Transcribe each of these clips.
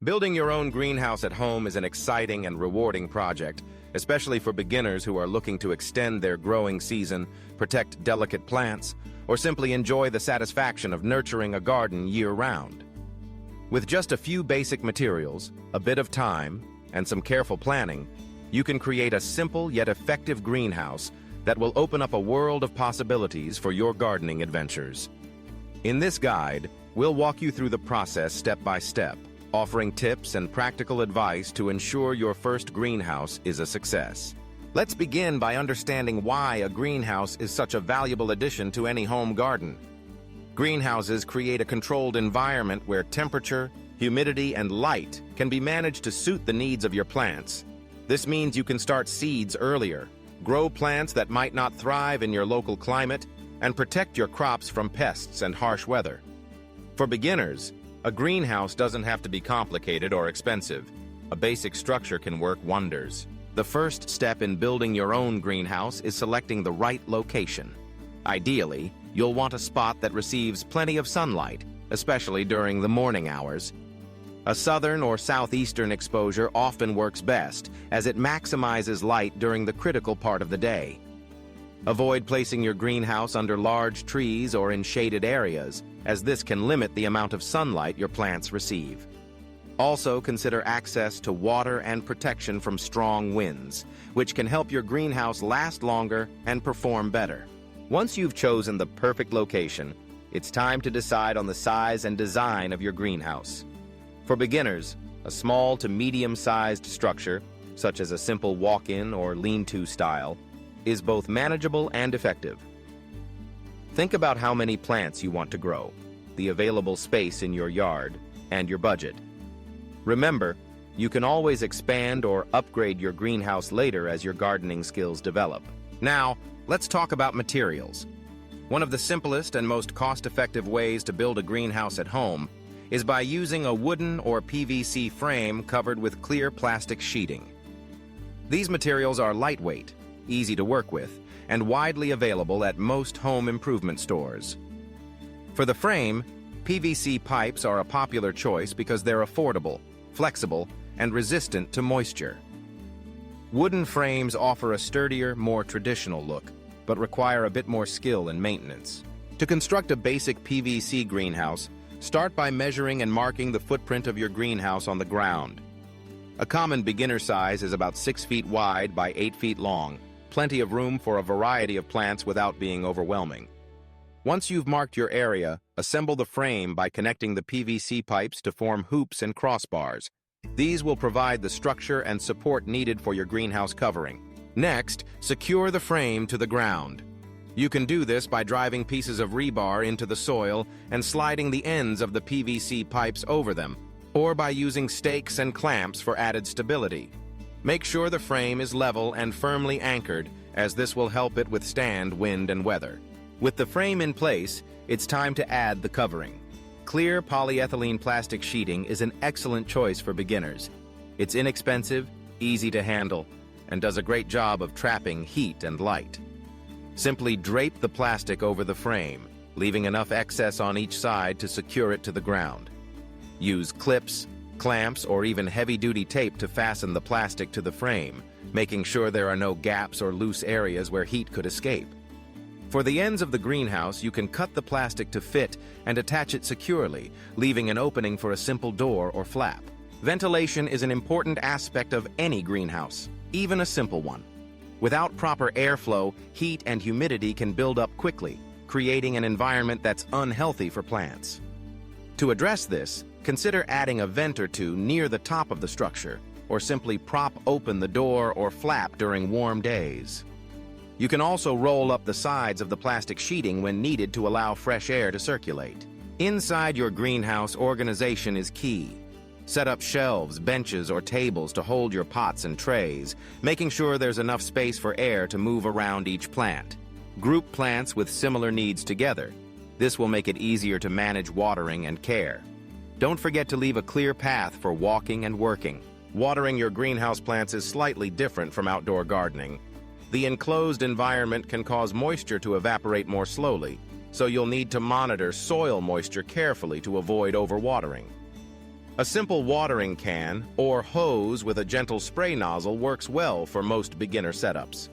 Building your own greenhouse at home is an exciting and rewarding project, especially for beginners who are looking to extend their growing season, protect delicate plants, or simply enjoy the satisfaction of nurturing a garden year-round. With just a few basic materials, a bit of time, and some careful planning, you can create a simple yet effective greenhouse that will open up a world of possibilities for your gardening adventures. In this guide, we'll walk you through the process step by step, offering tips and practical advice to ensure your first greenhouse is a success. Let's begin by understanding why a greenhouse is such a valuable addition to any home garden. Greenhouses create a controlled environment where temperature, humidity, and light can be managed to suit the needs of your plants. This means you can start seeds earlier, grow plants that might not thrive in your local climate, and protect your crops from pests and harsh weather. For beginners, a greenhouse doesn't have to be complicated or expensive. A basic structure can work wonders. The first step in building your own greenhouse is selecting the right location. Ideally, you'll want a spot that receives plenty of sunlight, especially during the morning hours. A southern or southeastern exposure often works best, as it maximizes light during the critical part of the day. Avoid placing your greenhouse under large trees or in shaded areas, as this can limit the amount of sunlight your plants receive. Also, consider access to water and protection from strong winds, which can help your greenhouse last longer and perform better. Once you've chosen the perfect location, it's time to decide on the size and design of your greenhouse. For beginners, a small to medium-sized structure, such as a simple walk-in or lean-to style, is both manageable and effective. Think about how many plants you want to grow, the available space in your yard, and your budget. Remember, you can always expand or upgrade your greenhouse later as your gardening skills develop. Now, let's talk about materials. One of the simplest and most cost-effective ways to build a greenhouse at home is by using a wooden or PVC frame covered with clear plastic sheeting. These materials are lightweight, easy to work with, and widely available at most home improvement stores. For the frame, PVC pipes are a popular choice because they're affordable, flexible, and resistant to moisture. Wooden frames offer a sturdier, more traditional look, but require a bit more skill and maintenance. To construct a basic PVC greenhouse, start by measuring and marking the footprint of your greenhouse on the ground. A common beginner size is about 6 feet wide by 8 feet long, plenty of room for a variety of plants without being overwhelming. Once you've marked your area, assemble the frame by connecting the PVC pipes to form hoops and crossbars. These will provide the structure and support needed for your greenhouse covering. Next, secure the frame to the ground. You can do this by driving pieces of rebar into the soil and sliding the ends of the PVC pipes over them, or by using stakes and clamps for added stability. Make sure the frame is level and firmly anchored, as this will help it withstand wind and weather. With the frame in place, it's time to add the covering. Clear polyethylene plastic sheeting is an excellent choice for beginners. It's inexpensive, easy to handle, and does a great job of trapping heat and light. Simply drape the plastic over the frame, leaving enough excess on each side to secure it to the ground. Use clips, clamps, or even heavy-duty tape to fasten the plastic to the frame, making sure there are no gaps or loose areas where heat could escape. For the ends of the greenhouse, you can cut the plastic to fit and attach it securely, leaving an opening for a simple door or flap. Ventilation is an important aspect of any greenhouse, even a simple one. Without proper airflow, heat and humidity can build up quickly, creating an environment that's unhealthy for plants. To address this, consider adding a vent or two near the top of the structure, or simply prop open the door or flap during warm days. You can also roll up the sides of the plastic sheeting when needed to allow fresh air to circulate. Inside your greenhouse, organization is key. Set up shelves, benches, or tables to hold your pots and trays, making sure there's enough space for air to move around each plant. Group plants with similar needs together. This will make it easier to manage watering and care. Don't forget to leave a clear path for walking and working. Watering your greenhouse plants is slightly different from outdoor gardening. The enclosed environment can cause moisture to evaporate more slowly, so you'll need to monitor soil moisture carefully to avoid overwatering. A simple watering can or hose with a gentle spray nozzle works well for most beginner setups.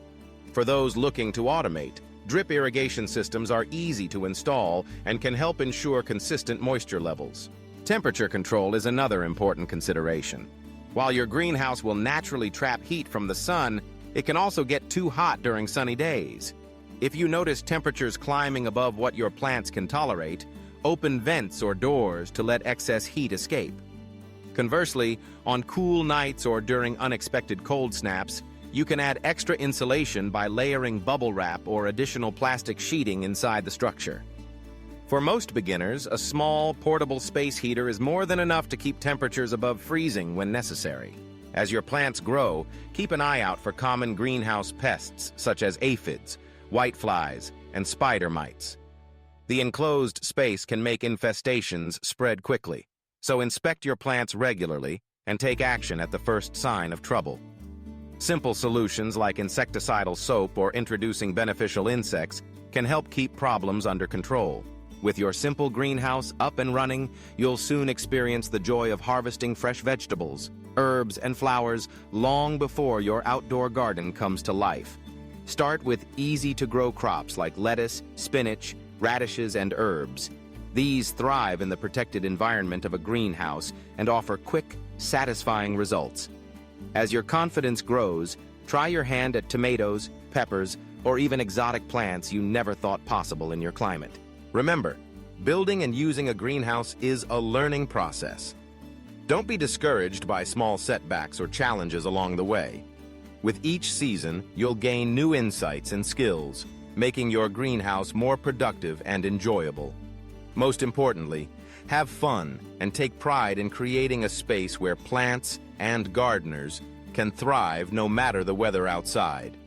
For those looking to automate, drip irrigation systems are easy to install and can help ensure consistent moisture levels. Temperature control is another important consideration. While your greenhouse will naturally trap heat from the sun, it can also get too hot during sunny days. If you notice temperatures climbing above what your plants can tolerate, open vents or doors to let excess heat escape. Conversely, on cool nights or during unexpected cold snaps, you can add extra insulation by layering bubble wrap or additional plastic sheeting inside the structure. For most beginners, a small, portable space heater is more than enough to keep temperatures above freezing when necessary. As your plants grow, keep an eye out for common greenhouse pests such as aphids, whiteflies, and spider mites. The enclosed space can make infestations spread quickly, so inspect your plants regularly and take action at the first sign of trouble. Simple solutions like insecticidal soap or introducing beneficial insects can help keep problems under control. With your simple greenhouse up and running, you'll soon experience the joy of harvesting fresh vegetables, herbs, and flowers long before your outdoor garden comes to life. Start with easy-to-grow crops like lettuce, spinach, radishes, and herbs. These thrive in the protected environment of a greenhouse and offer quick, satisfying results. As your confidence grows, try your hand at tomatoes, peppers, or even exotic plants you never thought possible in your climate. Remember, building and using a greenhouse is a learning process. Don't be discouraged by small setbacks or challenges along the way. With each season, you'll gain new insights and skills, making your greenhouse more productive and enjoyable. Most importantly, have fun and take pride in creating a space where plants and gardeners can thrive no matter the weather outside.